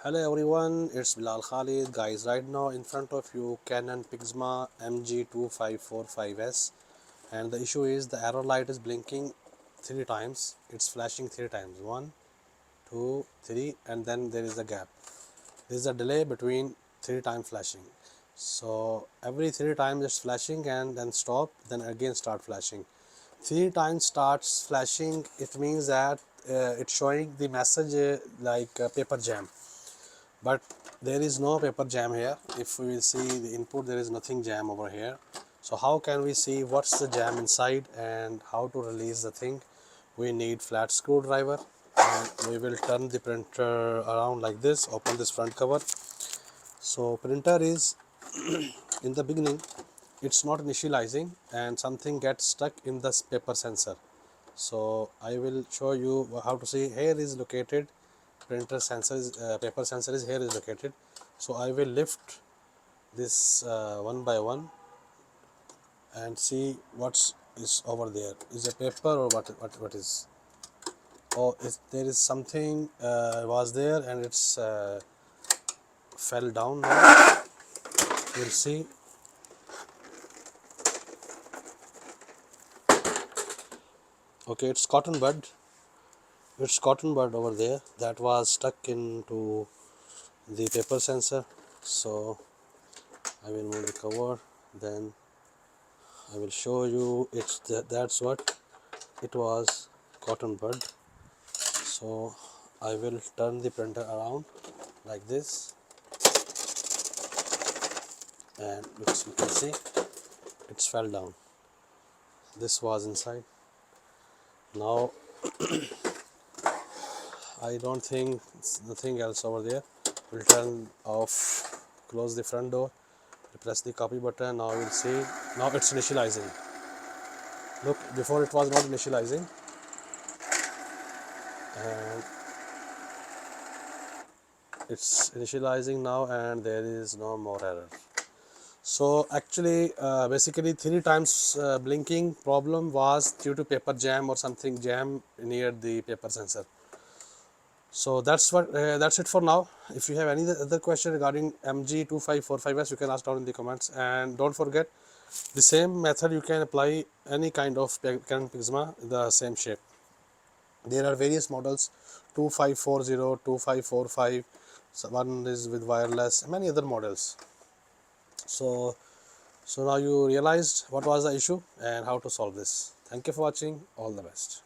Hello everyone, it's Bilal Khalid. Guys, right now in front of you Canon Pixma MG2545S, and the issue is the arrow light is blinking 3 times. It's flashing 3 times. 1, 2, 3, and then there is a gap. There is a delay between 3 times flashing. So every 3 times it's flashing and then stop, then again start flashing. 3 times starts flashing, it means that it's showing the message like paper jam, but there is no paper jam here. If we will see the input, there is nothing jam over here. So how can we see what's the jam inside and how to release the thing? We need flat screwdriver, and we will turn the printer around like this. Open this front cover. So printer is in the beginning it's not initializing and something gets stuck in the paper sensor. So I will show you how to see. Here is located printer sensor is paper sensor is here is located. So I will lift this one by one and see what's is over there. Is a paper or what is? Oh, there is something was there and it's fell down now. We'll see. Okay, it's cotton bud. It's cotton bud over there that was stuck into the paper sensor. So I will move the cover, then I will show you. That's what it was, cotton bud. So I will turn the printer around like this, and which you can see it's fell down. This was inside. Now I don't think it's nothing else over there. We'll turn off, close the front door, press the copy button. Now we'll see. Now it's initializing. Look, before it was not initializing, and it's initializing now, and there is no more error. So actually basically 3 times blinking problem was due to paper jam or something jam near the paper sensor. So that's it for now. If you have any other question regarding MG2545S, you can ask down in the comments. And don't forget, the same method you can apply any kind of Canon Pixma, the same shape. There are various models, 2540, 2545, so one is with wireless, many other models. So now you realized what was the issue and how to solve this. Thank you for watching. All the best.